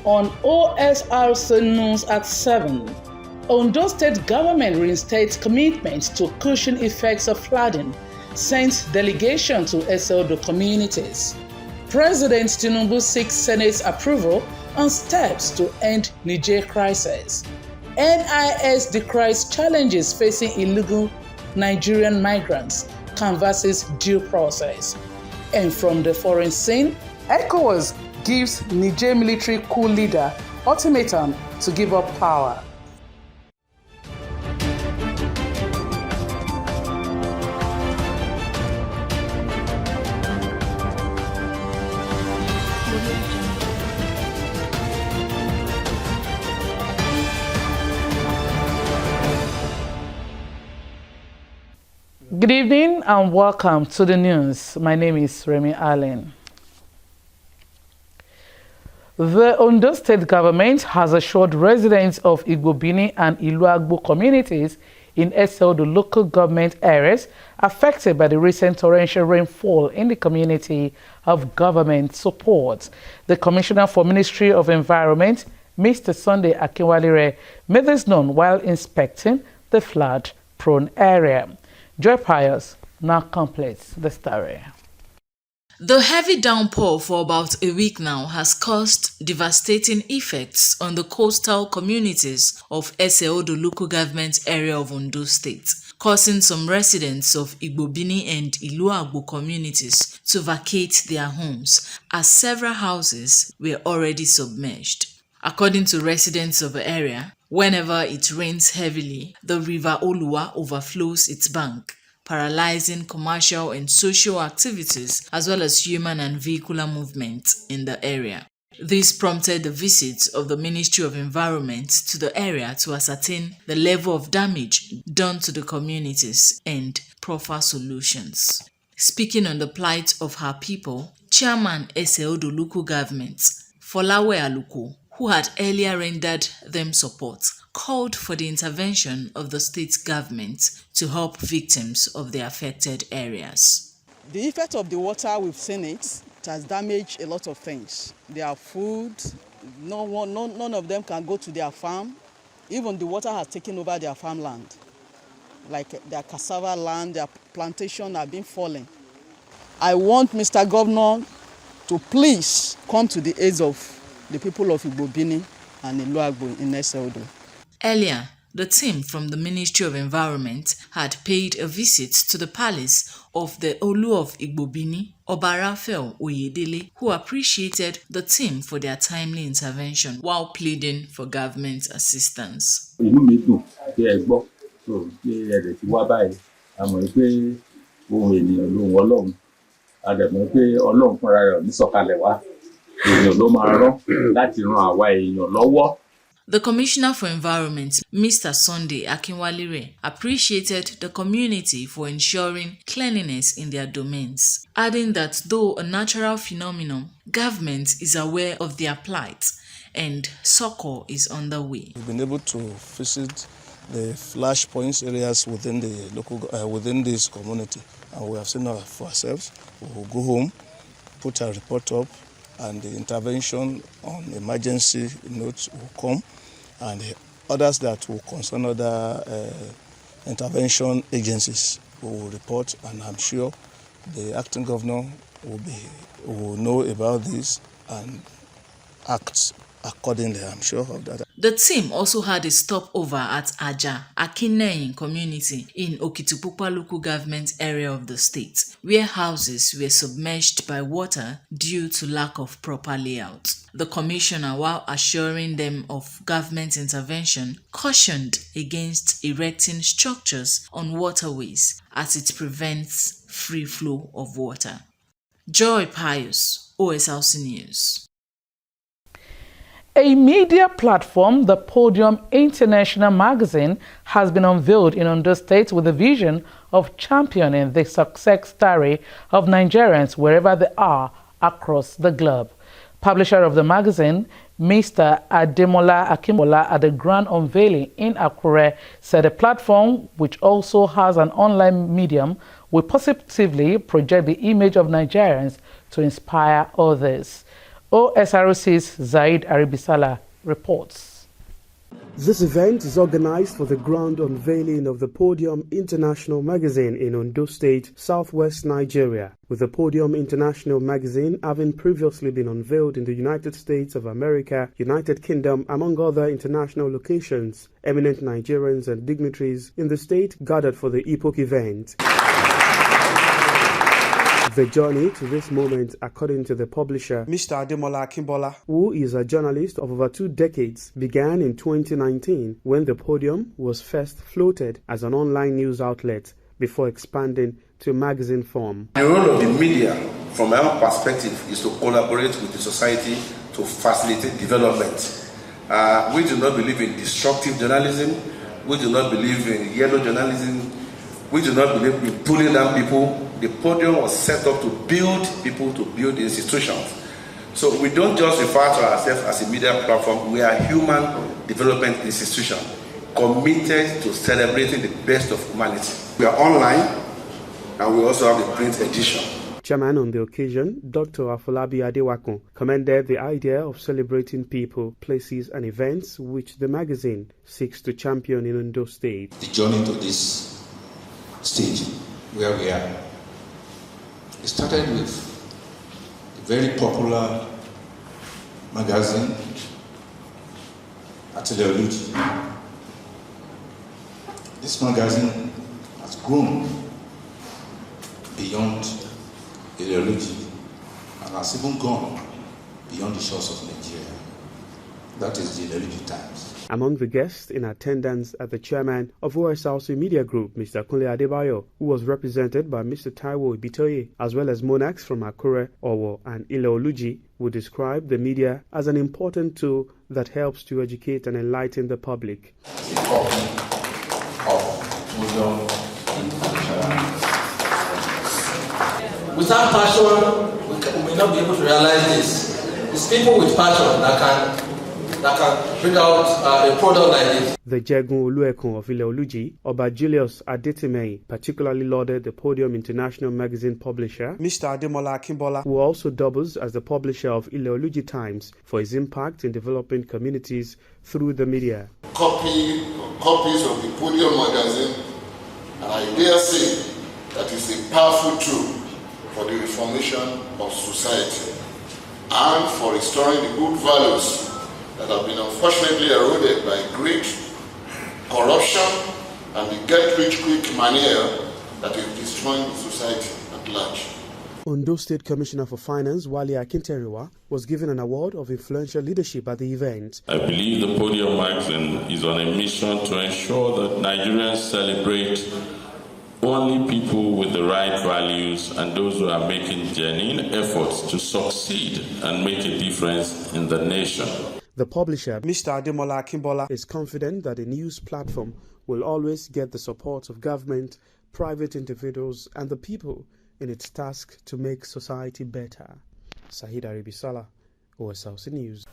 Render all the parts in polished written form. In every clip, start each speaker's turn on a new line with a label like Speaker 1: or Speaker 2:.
Speaker 1: on Osrc News at 7. Ondo State government reinstates commitment to cushion effects of flooding, sends delegation to Eseodo communities. President Tinubu seeks Senate's approval on steps to end Niger crisis. NIS decries challenges facing illegal Nigerian migrants, canvasses due process. And from the foreign scene, ECOWAS gives Niger military coup leader ultimatum to give up power. Good evening and welcome to the news. My name is Remy Allen. The Ondo State government has assured residents of Igbobini and Iluagbo communities in Eseodo local government areas affected by the recent torrential rainfall in the community of government support. The Commissioner for Ministry of Environment, Mr. Sunday Akinwalire, made this known while inspecting the flood-prone area. Joy Pius now completes the story.
Speaker 2: The heavy downpour for about a week now has caused devastating effects on the coastal communities of Eseodo local government area of Ondo State, causing some residents of Igbobini and Iluagbo communities to vacate their homes as several houses were already submerged. According to residents of the area, whenever it rains heavily, the river Oluwa overflows its bank, paralyzing commercial and social activities as well as human and vehicular movement in the area. This prompted the visit of the Ministry of Environment to the area to ascertain the level of damage done to the communities and proffer solutions. Speaking on the plight of her people, Chairman Eseodo local government, Folawe Aluko, who had earlier rendered them support, called for the intervention of the state government to help victims of the affected areas.
Speaker 3: The effect of the water, we've seen it has damaged a lot of things. Their food, none of them can go to their farm. Even the water has taken over their farmland. Like their cassava land, their plantation have been falling. I want Mr. Governor to please come to the aid of the people of Igbobini and Iluagbo in Eseodo.
Speaker 2: Earlier, the team from the Ministry of Environment had paid a visit to the palace of the Olu of Igbobini, Obarafel Oyedele, who appreciated the team for their timely intervention while pleading for government assistance. The Commissioner for Environment, Mr. Sunday Akinwalire, appreciated the community for ensuring cleanliness in their domains, adding that though a natural phenomenon, government is aware of their plight and succor is underway.
Speaker 4: We've been able to visit the flash points areas within the local within this community, and we have seen for ourselves. We will go home, put a report up, and the intervention on emergency notes will come, and the others that will concern other intervention agencies will report, and I'm sure the acting governor will know about this and act accordingly. I'm sure of that.
Speaker 2: The team also had a stopover at Aja, Akineyin community in Okitipupa local government area of the state, where houses were submerged by water due to lack of proper layout. The commissioner, while assuring them of government intervention, cautioned against erecting structures on waterways as it prevents free flow of water. Joy Pius, Osrc News.
Speaker 1: A media platform, the Podium International magazine, has been unveiled in Ondo State with a vision of championing the success story of Nigerians wherever they are across the globe. Publisher of the magazine, Mr. Ademola Akimola, at the grand unveiling in Akure, said the platform, which also has an online medium, will positively project the image of Nigerians to inspire others. OSRC's Zaid Aribisala reports.
Speaker 5: This event is organized for the grand unveiling of the Podium International magazine in Ondo State, southwest Nigeria, with the Podium International magazine having previously been unveiled in the United States of America, United Kingdom, among other international locations. Eminent Nigerians and dignitaries in the state gathered for the epoch event. The journey to this moment, according to the publisher, Mr. Ademola Akimbola, who is a journalist of over 2 decades, began in 2019 when the Podium was first floated as an online news outlet before expanding to magazine form.
Speaker 6: The role of the media, from my own perspective, is to collaborate with the society to facilitate development. We do not believe in destructive journalism. We do not believe in yellow journalism. We do not believe in pulling down people. The Podium was set up to build people, to build institutions. So we don't just refer to ourselves as a media platform. We are a human development institution committed to celebrating the best of humanity. We are online and we also have the print edition.
Speaker 5: Chairman on the occasion, Dr. Afolabi Adewakun, commended the idea of celebrating people, places and events which the magazine seeks to champion in Ondo State.
Speaker 7: The journey to this stage where we are. It started with a very popular magazine, Untitled. This magazine has grown beyond ideology and has even gone beyond the shores of Nigeria. That is the Ideology Times.
Speaker 5: Among the guests in attendance at the chairman of Osrc Media Group, Mr. Kunle Adebayo, who was represented by Mr. Taiwo Ibitoye, as well as monarchs from Akure, Owo and Ile-Oluji, who described the media as an important tool that helps to educate and enlighten the public.
Speaker 7: A copy of Podium International.
Speaker 8: Without passion, we may not be able to realize this. It's people with passion that can bring out a product like this.
Speaker 5: The Jegun Oluekun of Ile-Oluji, Oba Julius Adetimei, particularly lauded the Podium International magazine publisher, Mr. Ademola Akimbola, who also doubles as the publisher of Ile-Oluji Times, for his impact in developing communities through the media.
Speaker 9: Copies of the Podium magazine, and I dare say that is a powerful tool for the reformation of society and for restoring the good values that have been unfortunately eroded by great corruption and the get-rich-quick manner that is destroying the society at large.
Speaker 5: Ondo State Commissioner for Finance, Wale Akinteriwa, was given an award of influential leadership at the event.
Speaker 10: I believe the Podium magazine is on a mission to ensure that Nigerians celebrate only people with the right values and those who are making genuine efforts to succeed and make a difference in the nation.
Speaker 5: The publisher, Mr. Ademola Akimbola, is confident that a news platform will always get the support of government, private individuals, and the people in its task to make society better. Sahid Aribisala, OSRC News.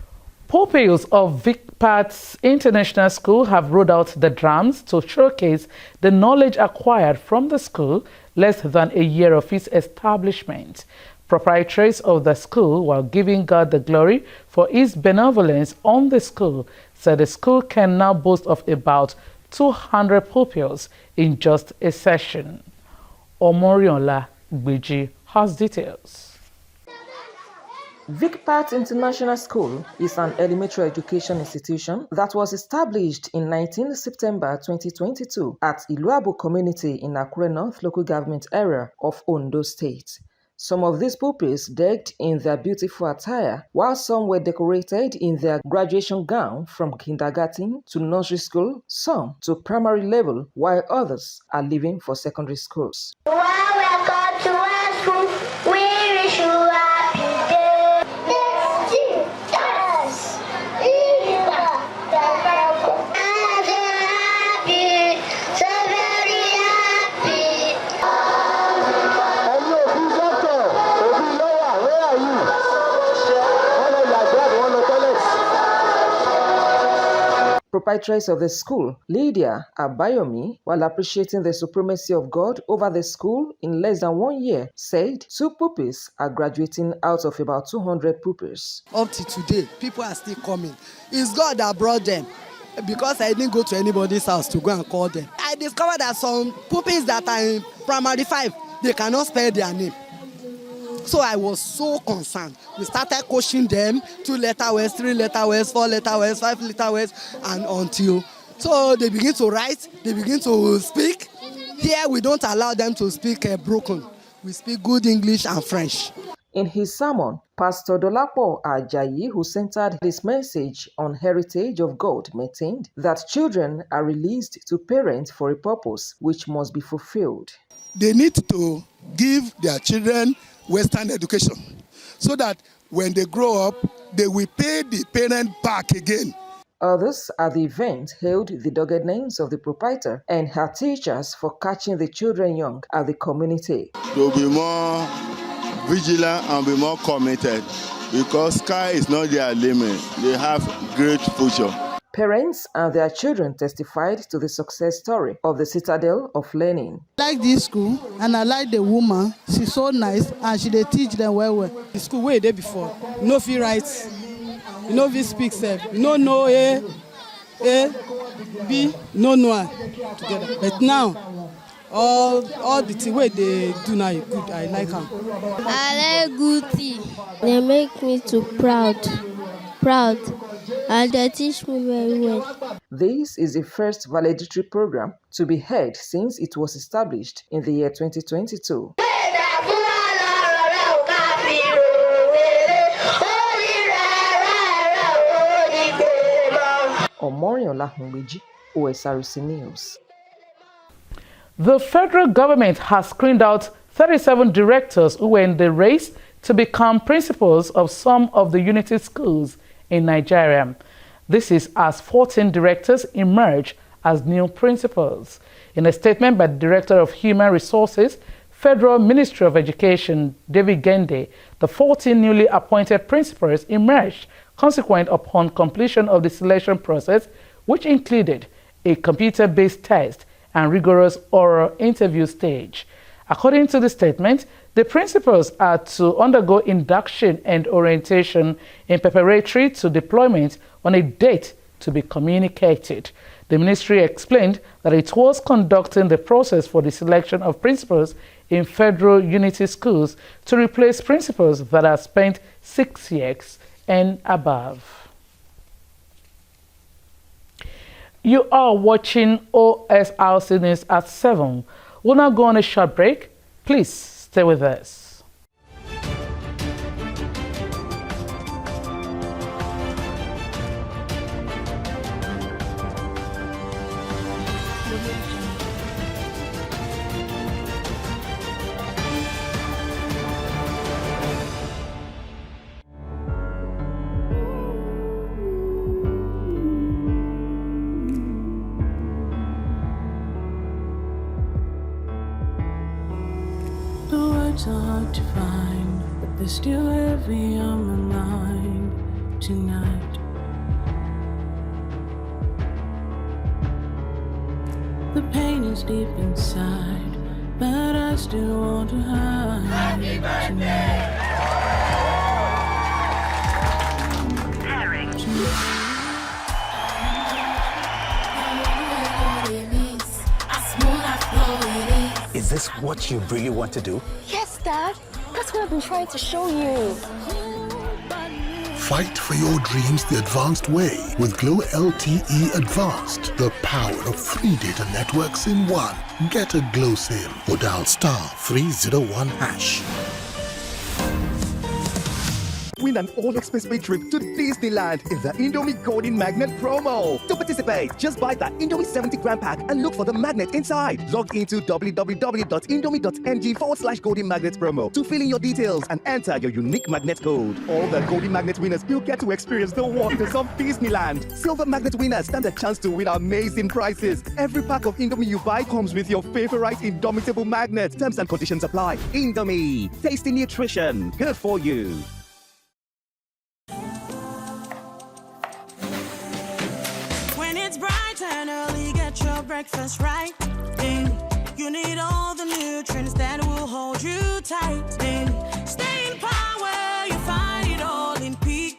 Speaker 1: Pupils of Vicpat's International School have rolled out the drums to showcase the knowledge acquired from the school less than a year of its establishment. Proprietaries of the school, while giving God the glory for his benevolence on the school, said the school can now boast of about 200 pupils in just a session. Omoriola Gbiji has details.
Speaker 11: Vicpat International School is an elementary education institution that was established in 19 September 2022 at Iluabo community in Akure North local government area of Ondo State. Some of these pupils decked in their beautiful attire, while some were decorated in their graduation gown from kindergarten to nursery school, some to primary level, while others are leaving for secondary schools.
Speaker 12: Welcome to our school. We wish you a happy day. So very happy.
Speaker 11: Proprietress of the school, Lydia Abayomi, while appreciating the supremacy of God over the school in less than 1 year, said 2 pupils are graduating out of about 200 pupils.
Speaker 13: Up to today, people are still coming. It's God that brought them, because I didn't go to anybody's house to go and call them. I discovered that some pupils that are in primary 5, they cannot spell their name. So I was so concerned. We started coaching them 2-letter words, 3-letter words, 4-letter words, 5-letter words, and until so they begin to write, they begin to speak. Here we don't allow them to speak broken. We speak good English and French.
Speaker 11: In his sermon, Pastor Dolapo Ajayi, who centered his message on heritage of God, maintained that children are released to parents for a purpose which must be fulfilled.
Speaker 14: They need to give their children Western education so that when they grow up, they will pay the parent back again.
Speaker 11: Others at the event hailed the dogged names of the proprietor and her teachers for catching the children young at the community.
Speaker 15: They'll be more vigilant and be more committed because sky is not their limit. They have great future.
Speaker 11: Parents and their children testified to the success story of the Citadel of Learning.
Speaker 16: I like this school and I like the woman. She's so nice and she dey teach them well.
Speaker 3: The school where they before, you know if you write, you know if you speak, you know A, B, no together. But now, all the thing where they do now is good. I like them.
Speaker 17: I like good thing. They make me too proud. And they teach me very well.
Speaker 11: This is the first valedictory program to be held since it was established in the year 2022. Omoriola Humbeji, Osrc News.
Speaker 1: The federal government has screened out 37 directors who were in the race to become principals of some of the Unity schools in Nigeria. This is as 14 directors emerge as new principals. In a statement by the Director of Human Resources, Federal Ministry of Education, David Gende, the 14 newly appointed principals emerged consequent upon completion of the selection process, which included a computer-based test and rigorous oral interview stage. According to the statement, the principals are to undergo induction and orientation in preparatory to deployment on a date to be communicated. The ministry explained that it was conducting the process for the selection of principals in federal Unity schools to replace principals that have spent 6 years and above. You are watching OSRC News at 7. We'll now go on a short break. Please stay with us.
Speaker 18: Words are hard to find, but they're still heavy on my mind tonight. The pain is deep inside, but I still want to hide. Happy birthday!
Speaker 19: Is this what you really want to do?
Speaker 20: Yes, Dad. That's what I've been trying to show you.
Speaker 21: Fight for your dreams the advanced way with Glow LTE Advanced. The power of 3 data networks in one. Get a Glow SIM or dial *301#.
Speaker 22: Win an all-expense-paid trip to Disneyland in the Indomie Golden Magnet promo. To participate, just buy the Indomie 70-gram pack and look for the magnet inside. Log into www.indomie.ng/Golden Magnet promo to fill in your details and enter your unique magnet code. All the Golden Magnet winners will get to experience the wonders of Disneyland. Silver Magnet winners stand a chance to win amazing prizes. Every pack of Indomie you buy comes with your favorite Indomitable magnet. Terms and conditions apply. Indomie, tasty nutrition, good for you.
Speaker 18: When it's It's bright and early, get your breakfast right. You need all the nutrients that will hold you tight. Stay in power, you find it all in peak.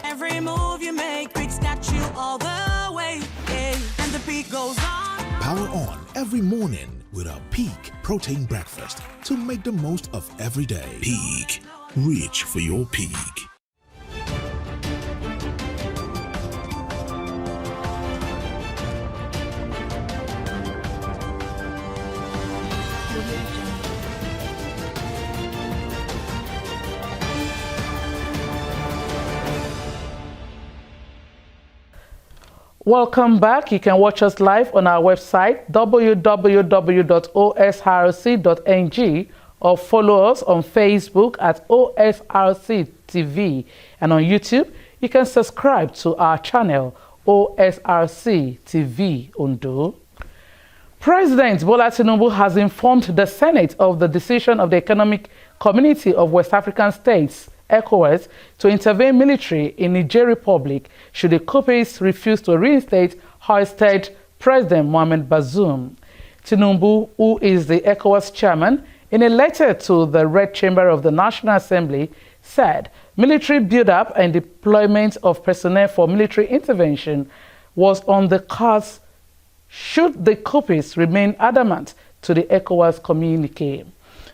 Speaker 18: Every move you make, Peak's got you all the way. And the Peak goes on.
Speaker 2: Power on every morning with our Peak protein breakfast to make the most of every day. Peak, reach for your peak.
Speaker 1: Welcome back. You can watch us live on our website www.osrc.ng or follow us on Facebook at OSRC TV, and on YouTube you can subscribe to our channel OSRC TV Ondo. President Bola Tinubu has informed the Senate of the decision of the Economic Community of West African States ECOWAS to intervene military in Niger Republic should the coupists refuse to reinstate ousted President Mohamed Bazoum. Tinubu, who is the ECOWAS chairman, in a letter to the Red Chamber of the National Assembly, said military build-up and deployment of personnel for military intervention was on the cards should the coupists remain adamant to the ECOWAS communique.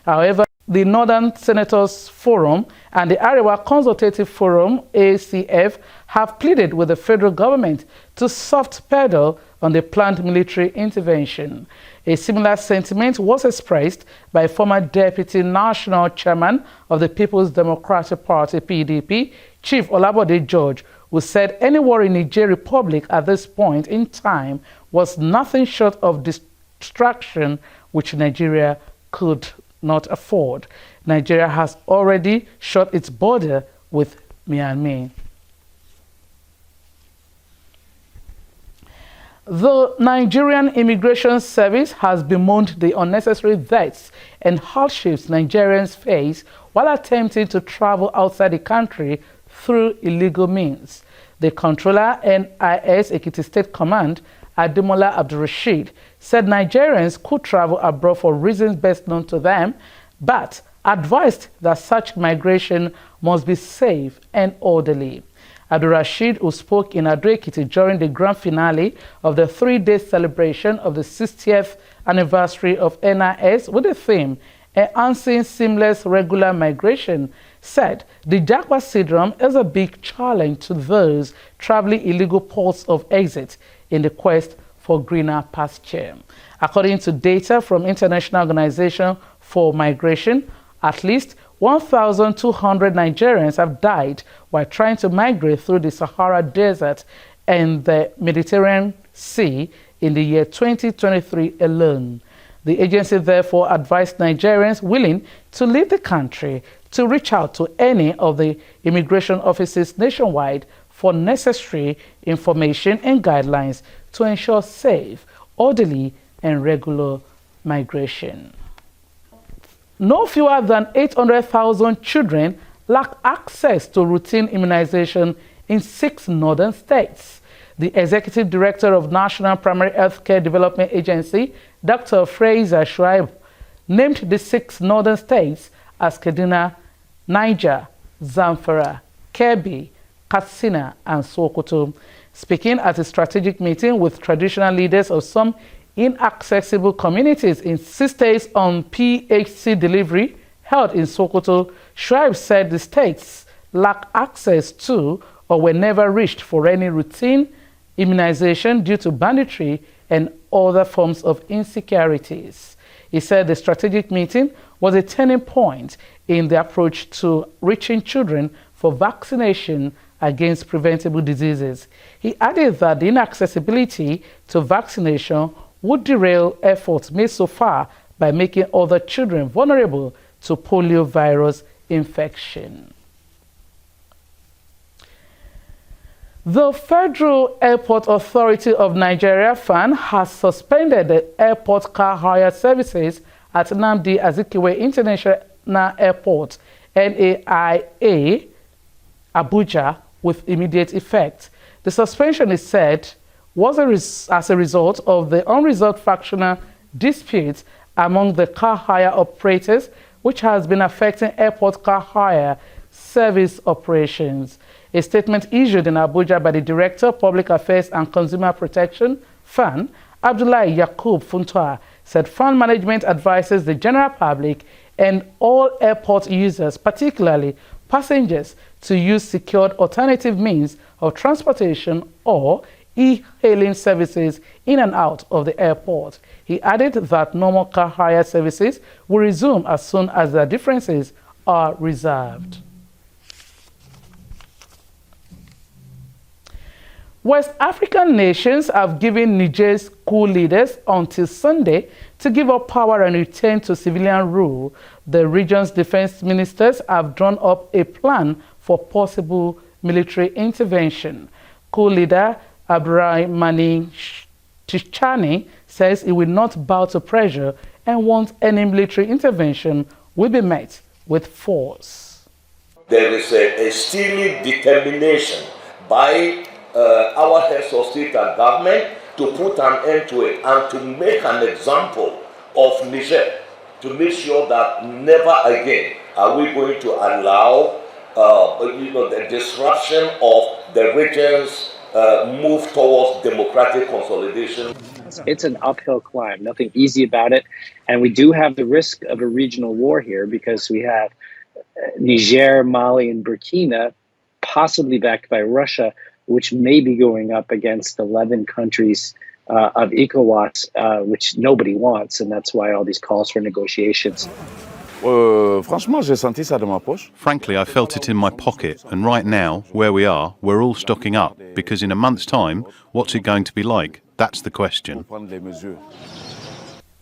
Speaker 1: However, the Northern Senators Forum and the Arewa Consultative Forum, ACF, have pleaded with the federal government to soft pedal on the planned military intervention. A similar sentiment was expressed by former Deputy National Chairman of the People's Democratic Party, PDP, Chief Olabode George, who said any war in Niger Republic at this point in time was nothing short of distraction which Nigeria could not afford. Nigeria has already shut its border with Myanmar. The Nigerian Immigration Service has bemoaned the unnecessary deaths and hardships Nigerians face while attempting to travel outside the country through illegal means. The controller, NIS Ekiti State Command, Ademola Abdulrasheed, said Nigerians could travel abroad for reasons best known to them, but advised that such migration must be safe and orderly. Abdulrasheed, who spoke in Ado-Ekiti during the grand finale of the three-day celebration of the 60th anniversary of NIS with the theme Enhancing Seamless Regular Migration, said the Japa syndrome is a big challenge to those traveling illegal ports of exit in the quest for greener pasture. According to data from International Organization for Migration, at least 1,200 Nigerians have died while trying to migrate through the Sahara Desert and the Mediterranean Sea in the year 2023 alone. The agency therefore advised Nigerians willing to leave the country to reach out to any of the immigration offices nationwide for necessary information and guidelines to ensure safe, orderly, and regular migration. No fewer than 800,000 children lack access to routine immunization in 6 northern states. The Executive Director of National Primary Healthcare Development Agency, Dr. Fraser Shuaib, named the 6 northern states as Kaduna, Niger, Zamfara, Kebbi, Katsina, and Sokoto. Speaking at a strategic meeting with traditional leaders of some inaccessible communities in 6 states on PHC delivery held in Sokoto, Shuaib said the states lack access to or were never reached for any routine immunization due to banditry and other forms of insecurities. He said the strategic meeting was a turning point in the approach to reaching children for vaccination against preventable diseases. He added that the inaccessibility to vaccination would derail efforts made so far by making other children vulnerable to poliovirus infection. The Federal Airport Authority of Nigeria FAN has suspended the airport car hire services at Nnamdi Azikiwe International Airport, NAIA, Abuja, with immediate effect. The suspension is said was as a result of the unresolved fractional disputes among the car hire operators, which has been affecting airport car hire service operations. A statement issued in Abuja by the Director of Public Affairs and Consumer Protection, FAN, Abdullahi Yakub Funtua, said fund management advises the general public and all airport users, particularly passengers, to use secured alternative means of transportation or e-hailing services in and out of the airport. He added that normal car hire services will resume as soon as the differences are resolved. West African nations have given Niger's coup leaders until Sunday to give up power and return to civilian rule. The region's defense ministers have drawn up a plan for possible military intervention. Coup leader Abdurrahmani Tchani says he will not bow to pressure and wants any military intervention will be met with force.
Speaker 4: There is a steely determination by our heads of state and government to put an end to it and to make an example of Niger, to make sure that never again are we going to allow the disruption of the region's move towards democratic consolidation.
Speaker 6: It's an uphill climb, nothing easy about it. And we do have the risk of a regional war here because we have Niger, Mali, and Burkina, possibly backed by Russia, which may be going up against 11 countries of ECOWAS, which nobody wants, and that's why all these calls for negotiations.
Speaker 23: Frankly, I felt it in my pocket, and right now, where we are, we're all stocking up, because in a month's time, what's it going to be like? That's the question.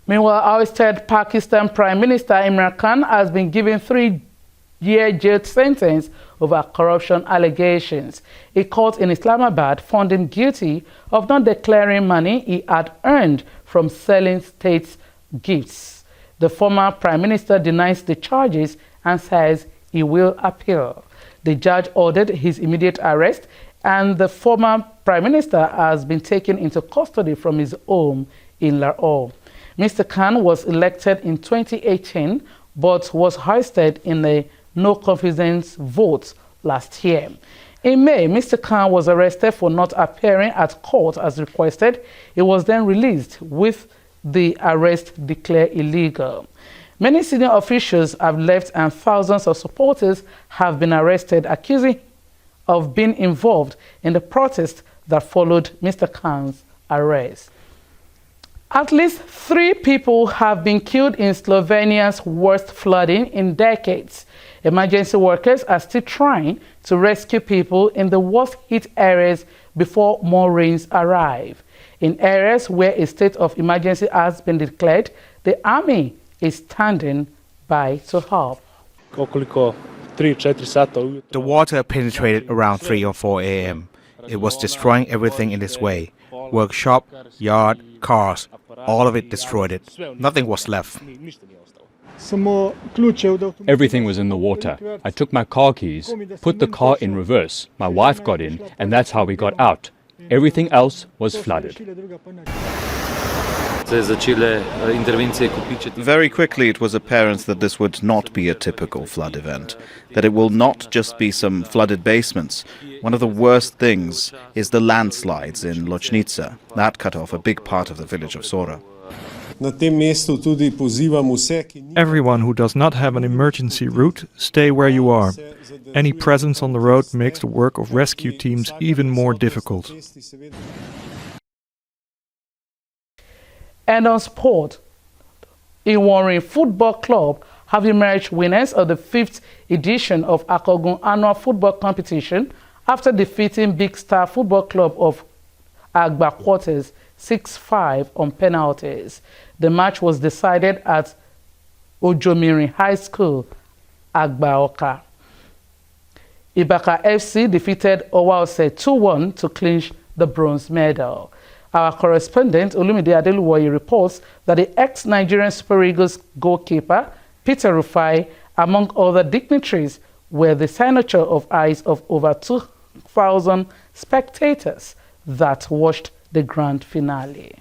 Speaker 1: Meanwhile, ousted Pakistan Prime Minister Imran Khan has been given 3-year jail sentence over corruption allegations. A court in Islamabad found him guilty of not declaring money he had earned from selling state gifts. The former Prime Minister denies the charges and says he will appeal. The judge ordered his immediate arrest, and the former Prime Minister has been taken into custody from his home in Lahore. Mr. Khan was elected in 2018 but was hoisted in a no-confidence vote last year. In May, Mr. Khan was arrested for not appearing at court as requested. He was then released with the arrest declared illegal. Many senior officials have left and thousands of supporters have been arrested, accusing of being involved in the protest that followed Mr. Khan's arrest. At least 3 people have been killed in Slovenia's worst flooding in decades. Emergency workers are still trying to rescue people in the worst hit areas before more rains arrive. In areas where a state of emergency has been declared, the army is standing by to help.
Speaker 24: The water penetrated around 3 or 4 a.m. It was destroying everything in its way. Workshop, yard, cars, all of it destroyed it. Nothing was left.
Speaker 25: Everything was in the water. I took my car keys, put the car in reverse. My wife got in, and that's how we got out. Everything else was flooded.
Speaker 26: Very quickly it was apparent that this would not be a typical flood event, that it will not just be some flooded basements. One of the worst things is the landslides in Ločnica. That cut off a big part of the village of Sora.
Speaker 27: Everyone who does not have an emergency route, stay where you are. Any presence on the road makes the work of rescue teams even more difficult.
Speaker 1: And on sport, Iworin Football Club have emerged winners of the 5th edition of Akogun Annual Football Competition after defeating Big Star Football Club of Agba Quarters 6-5 on penalties. The match was decided at Ojomiri High School, Agbaoka. Ibaka FC defeated Owause 2-1 to clinch the bronze medal. Our correspondent, Olumide Adeluwoye, reports that the ex-Nigerian Super Eagles goalkeeper, Peter Rufai, among other dignitaries, were the signature of eyes of over 2,000 spectators that watched the grand finale.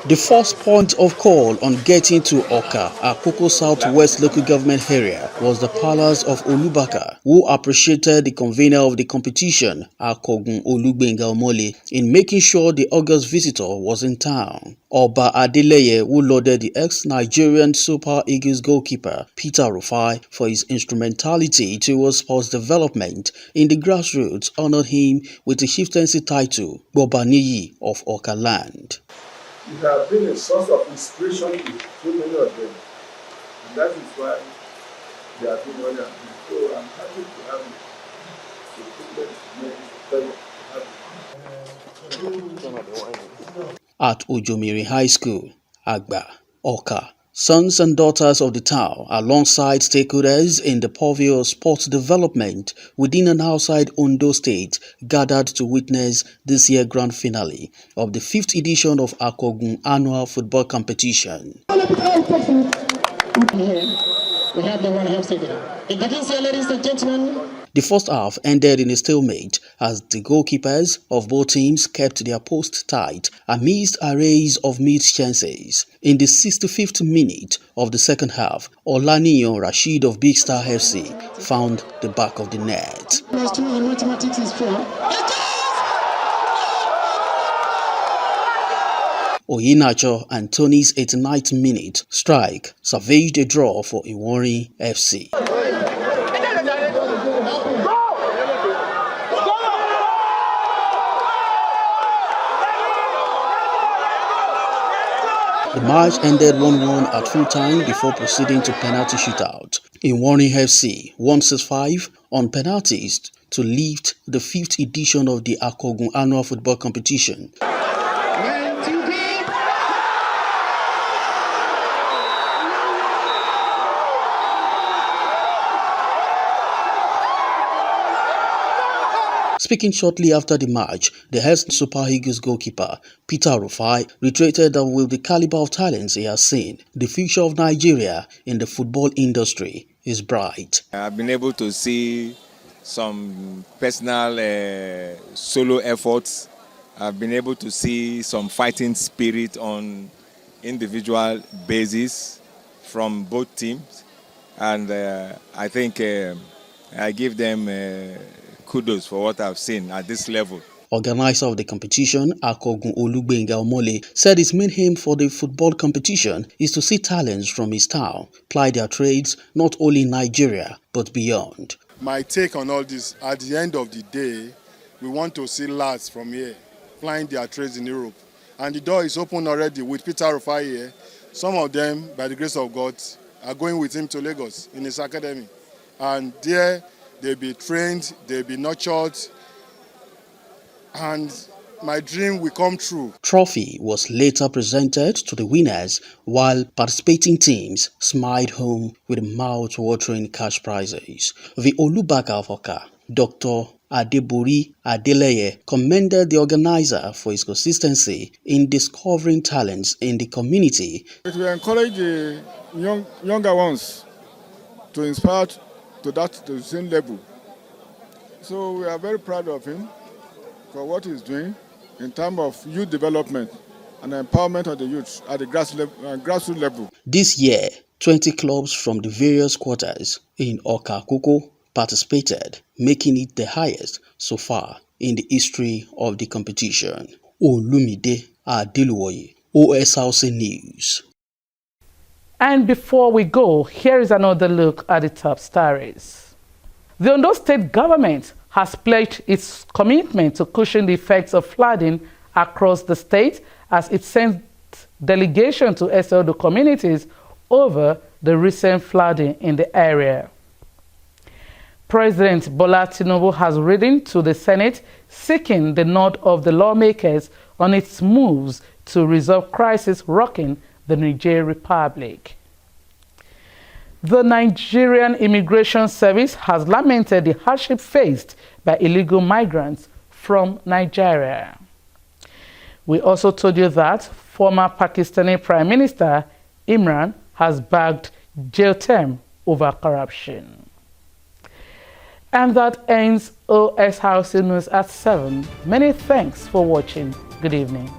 Speaker 5: The first point of call on getting to Oka, Akoko Southwest local government area, was the palace of Olubaka, who appreciated the convener of the competition, Akogun Olugbenga Omole, in making sure the August visitor was in town. Oba Adeleye, who lauded the ex-Nigerian Super Eagles goalkeeper, Peter Rufai, for his instrumentality towards sports development in the grassroots, honored him with the chieftaincy title, Bobaniyi of Oka land.
Speaker 7: It has been a source of inspiration to so many of them, and that is why they are doing what they are doing. So I'm happy to have it.
Speaker 5: At Ojomiri High School, Agba, Oka, sons and daughters of the town, alongside stakeholders in the purview of sports development within and outside Ondo State, gathered to witness this year's grand finale of the 5th edition of Akogun Annual Football Competition.
Speaker 8: We have the one half second. It begins here, ladies and gentlemen.
Speaker 5: The first half ended in a stalemate as the goalkeepers of both teams kept their posts tight amidst arrays of missed chances. In the 65th minute of the second half, Olaniyan Rasheed of Big Star FC found the back of the net.
Speaker 8: Plus 2 in mathematics is 4.
Speaker 5: Oyinacho and Tony's 89th minute strike salvaged a draw for Iwari FC. The match ended 1-1 at full time before proceeding to penalty shootout. Iwari FC won 6-5 on penalties to lift the 5th edition of the Akogun Annual Football Competition. Speaking shortly after the match, the head Super Eagles goalkeeper, Peter Rufai, reiterated that with the caliber of talents he has seen, the future of Nigeria in the football industry is bright.
Speaker 9: I've been able to see some personal solo efforts. I've been able to see some fighting spirit on individual basis from both teams. And I think I give them kudos for what I've seen at this level.
Speaker 5: Organizer of the competition, Akogun Olugbenga Omole, said his main aim for the football competition is to see talents from his town ply their trades not only in Nigeria but beyond.
Speaker 7: My take on all this, at the end of the day, we want to see lads from here plying their trades in Europe. And the door is open already with Peter Rufai here. Some of them, by the grace of God, are going with him to Lagos in his academy. And there, they'll be trained, they'll be nurtured, and my dream will come true.
Speaker 5: Trophy was later presented to the winners, while participating teams smiled home with mouth-watering cash prizes. The Olubaka of Oka, Dr. Adebori Adeleye, commended the organizer for his consistency in discovering talents in the community.
Speaker 7: It will encourage the younger ones to inspire to the same level. So we are very proud of him for what he's doing in terms of youth development and empowerment of the youth at the grassroots level.
Speaker 5: This year, 20 clubs from the various quarters in Okakoko participated, making it the highest so far in the history of the competition. Olumide Adeluwoye, Osrc News.
Speaker 1: And before we go, here is another look at the top stories. The Ondo State government has pledged its commitment to cushion the effects of flooding across the state as it sent delegation to SLD communities over the recent flooding in the area. President Bola Tinubu has written to the Senate seeking the nod of the lawmakers on its moves to resolve crisis rocking the Niger Republic. The Nigerian Immigration Service has lamented the hardship faced by illegal migrants from Nigeria. We also told you that former Pakistani Prime Minister Imran has bagged jail term over corruption. And that ends OS Housing News at 7. Many thanks for watching. Good evening.